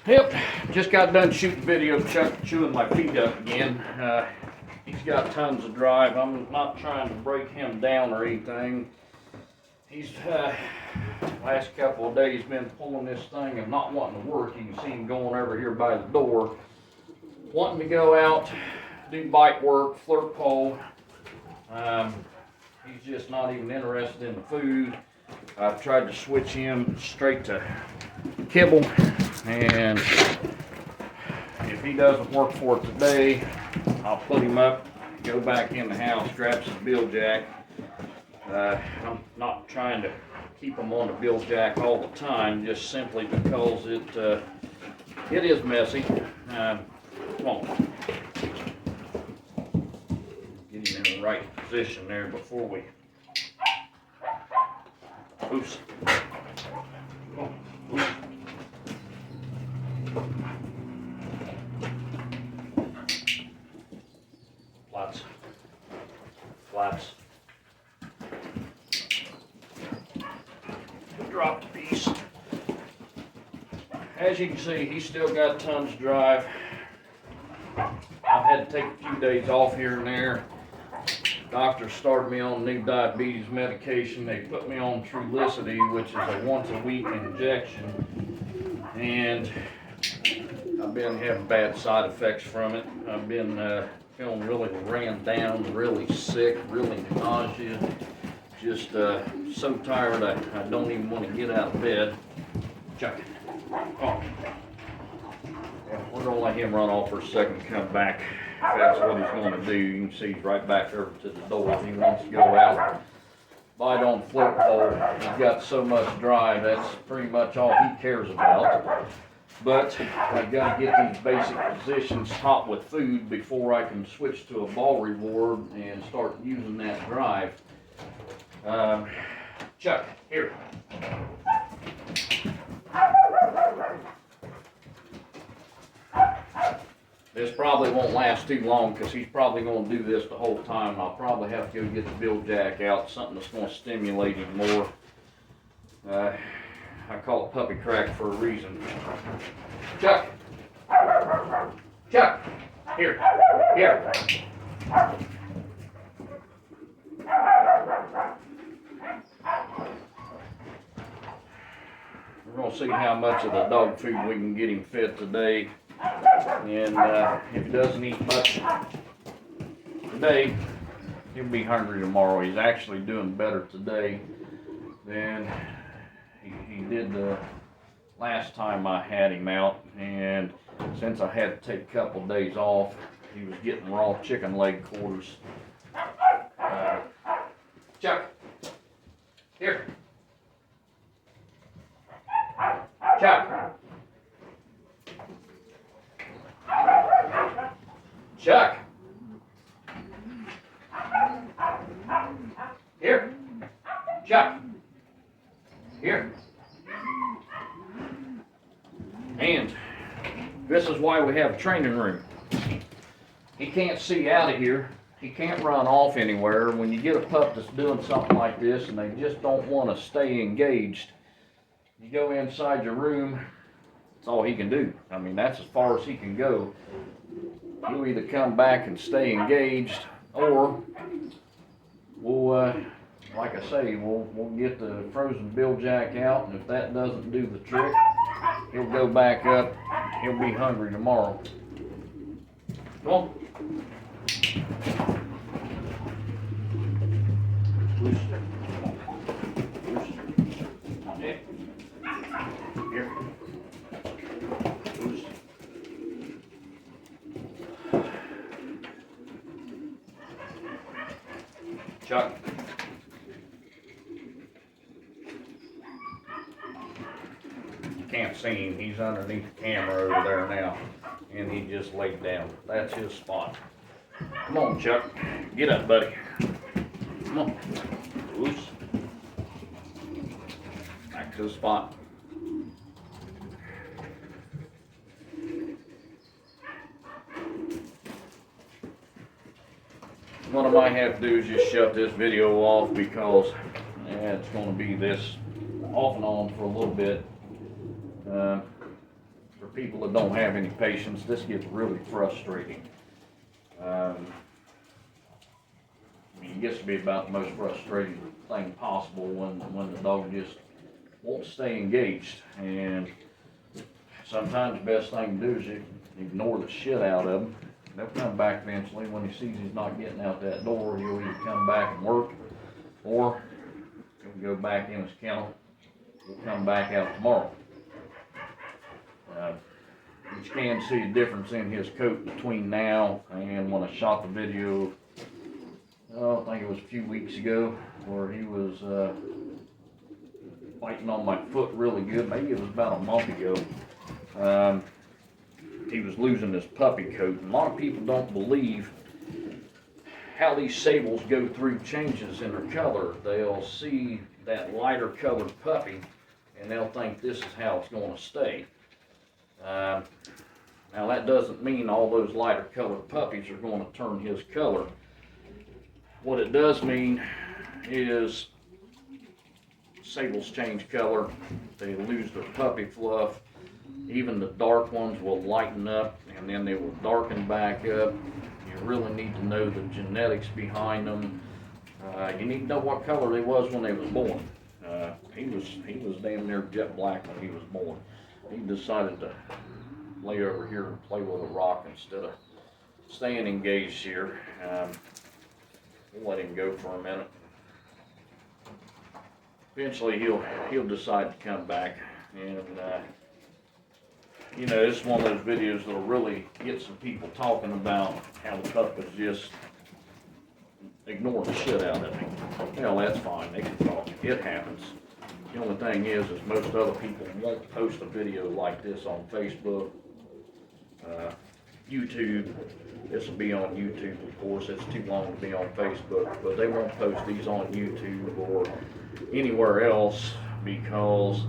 Yep, just got done shooting video of Chuck chewing my feet up again. He's got tons of drive. I'm not trying to break him down or anything. He's last couple of days been pulling this thing and not wanting to work. You can see him going over here by the door, wanting to go out, do bike work, flirt pole. He's just not even interested in the food. I've tried to switch him straight to kibble, and if he doesn't work for it today, I'll put him up, go back in the house, grab some Bil-Jac. I'm not trying to keep him on the Bil-Jac all the time, just simply because it is messy. Come on. Get him in the right position there before we. Oops. Oops. Flaps. Drop the piece. As you can see, he's still got tons of drive. I've had to take a few days off here and there. Doctor started me on new diabetes medication. They put me on Trulicity, which is a once-a-week injection, and I've been having bad side effects from it. I've been feeling really ran down, really sick, really nausea. Just so tired I don't even want to get out of bed. Chuck it. Oh. Yeah, we're going to let him run off for a second and come back. If that's what he's going to do. You can see he's right back over to the door. He wants to go out, bite on the flirt pole. He's got so much drive, that's pretty much all he cares about. But I've got to get these basic positions taught with food before I can switch to a ball reward and start using that drive. Chuck, here. This probably won't last too long because he's probably going to do this the whole time. I'll probably have to go get the Bil-Jac out, something that's going to stimulate him more. I call it puppy crack for a reason. Chuck! Chuck! Here! Here! We're going to see how much of the dog food we can get him fed today. And if he doesn't eat much today, he'll be hungry tomorrow. He's actually doing better today than he did the last time I had him out. And since I had to take a couple of days off, he was getting raw chicken leg quarters. Chuck, here. Chuck. Chuck. Here. Chuck. Here. And this is why we have a training room. He can't see out of here. He can't run off anywhere. When you get a pup that's doing something like this and they just don't want to stay engaged, you go inside your room, that's all he can do. I mean, that's as far as he can go. He'll either come back and stay engaged, or we'll, like I say, we'll get the frozen Bil-Jac out, and if that doesn't do the trick, he'll go back up. He'll be hungry tomorrow. Come on. Loose. Loose. Yeah. Here. Loose. Chuck. You can't see him. He's underneath the camera over there now. And he just laid down. That's his spot. Come on, Chuck. Get up, buddy. Come on. Loose. Back to the spot. What I might have to do is just shut this video off because it's going to be this off and on for a little bit. For people that don't have any patience, this gets really frustrating. I mean, it gets to be about the most frustrating thing possible when the dog just won't stay engaged. And sometimes the best thing to do is you ignore the shit out of them. They'll come back eventually. When he sees he's not getting out that door, he'll either come back and work, or he'll go back in his kennel. He'll come back out tomorrow. You can see a difference in his coat between now and when I shot the video, I think it was a few weeks ago, where he was biting on my foot really good. Maybe it was about a month ago. He was losing his puppy coat. And a lot of people don't believe how these sables go through changes in their color. They'll see that lighter colored puppy and they'll think this is how it's going to stay. Now that doesn't mean all those lighter colored puppies are going to turn his color. What it does mean is sables change color, they lose their puppy fluff, even the dark ones will lighten up and then they will darken back up. You really need to know the genetics behind them. You need to know what color they was when they was born. He was damn near jet black when he was born. He decided to lay over here and play with a rock instead of staying engaged here. We'll let him go for a minute. Eventually he'll decide to come back, and you know, this is one of those videos that'll really get some people talking about how the pup is just ignoring the shit out of me. Well, that's fine, they can talk, it happens. The only thing is most other people won't post a video like this on Facebook, YouTube. This will be on YouTube, of course. It's too long to be on Facebook, but they won't post these on YouTube or anywhere else because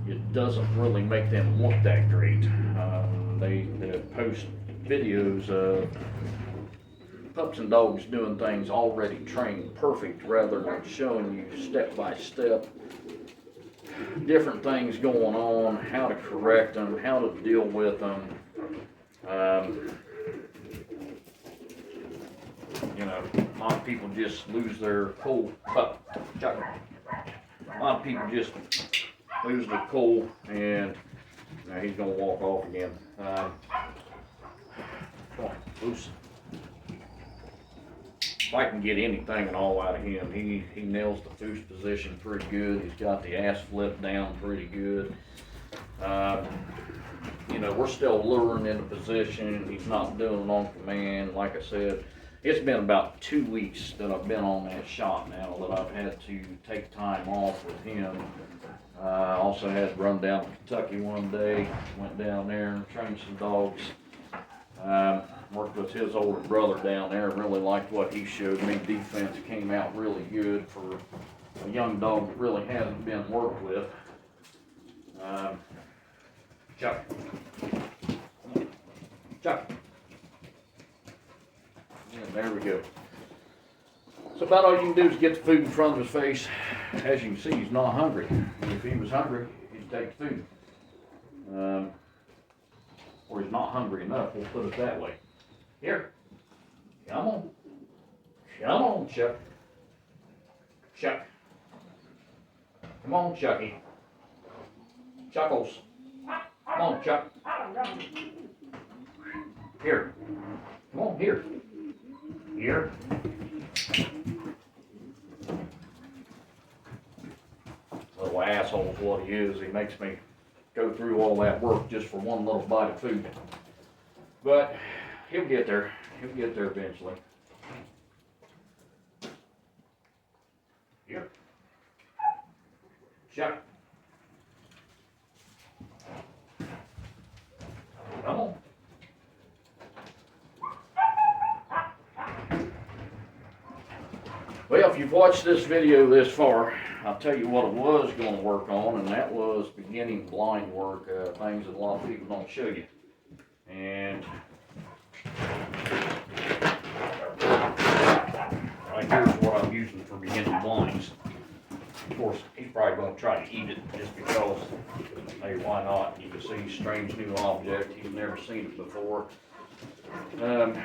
it doesn't really make them look that great. They post videos of pups and dogs doing things already trained perfect, rather than showing you step by step different things going on, how to correct them, how to deal with them. You know, a lot of people just lose their cool. A lot of people just lose their cool, and now he's gonna walk off again. Come on, loose. If I can get anything at all out of him, he nails the foose position pretty good. He's got the ass flipped down pretty good. You know, we're still luring into position. He's not doing it on command. Like I said, it's been about 2 weeks that I've been on that shot now, that I've had to take time off with him. I also had to run down to Kentucky one day, went down there and trained some dogs. Worked with his older brother down there, really liked what he showed me. Defense came out really good for a young dog that really hasn't been worked with. Chuck. Chuck. Yeah, there we go. So about all you can do is get the food in front of his face. As you can see, he's not hungry. If he was hungry, he'd take the food. Or he's not hungry enough, we'll put it that way. Here. Come on. Come on, Chuck. Chuck. Come on, Chucky. Chuckles. Come on, Chuck. Here. Come on, here. Here. Little asshole is what he is. He makes me go through all that work just for one little bite of food. But he'll get there. He'll get there eventually. Here. Chuck. Come on. Well, if you've watched this video this far, I'll tell you what I was going to work on, and that was beginning blind work, things that a lot of people don't show you. And right here's what I'm using for beginning blinds. Of course, he's probably gonna try to eat it just because, hey, why not? You can see strange new object, he's never seen it before. And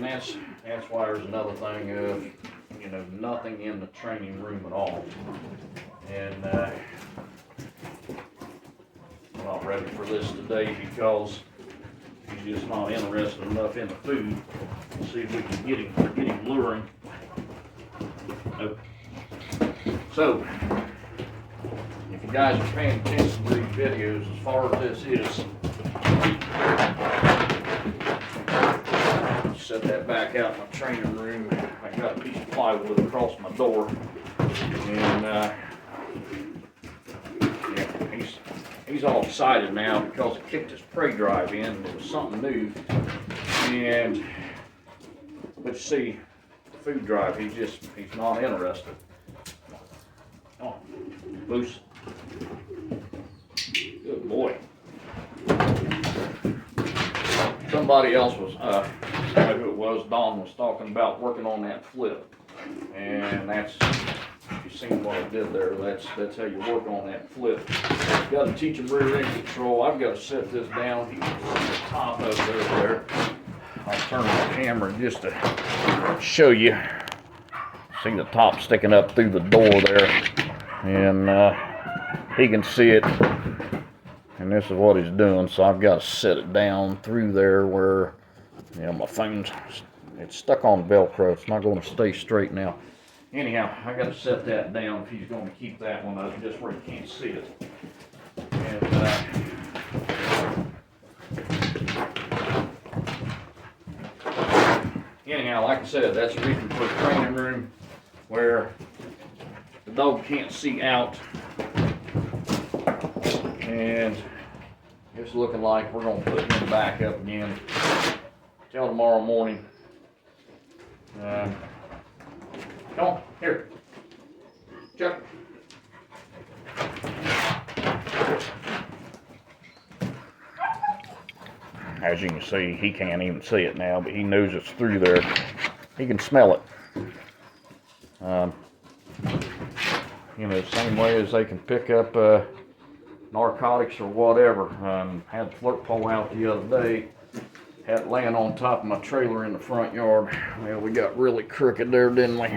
that's why there's another thing of, you know, nothing in the training room at all. And, I'm not ready for this today because he's just not interested enough in the food. We'll see if we can get him luring. Nope. So, if you guys are paying attention to these videos, as far as this is, set that back out in my training room. I got a piece of plywood across my door, and yeah, he's all excited now because I kicked his prey drive in, and it was something new. And but you see, food drive, he's not interested. Come on, loose. Good boy. Somebody else was, I don't know who it was, Don was talking about working on that flip. And that's, you seen what I did there, that's how you work on that flip. You gotta teach him rear end control. I've got to set this down. He can see the top of it there. I'll turn the camera just to show you. See the top sticking up through the door there. And he can see it. And this is what he's doing, so I've got to set it down through there where, you know, my phone's, it's stuck on Velcro. It's not going to stay straight now. Anyhow, I got to set that down if he's going to keep that one up just where you can't see it. And anyhow, like I said, that's the reason for a training room where the dog can't see out. And it's looking like we're going to put him back up again till tomorrow morning. Come on, here. Chuck. As you can see, he can't even see it now, but he knows it's through there. He can smell it. You know, same way as they can pick up narcotics or whatever. Had the flirt pole out the other day, had it laying on top of my trailer in the front yard. Well, we got really crooked there, didn't we?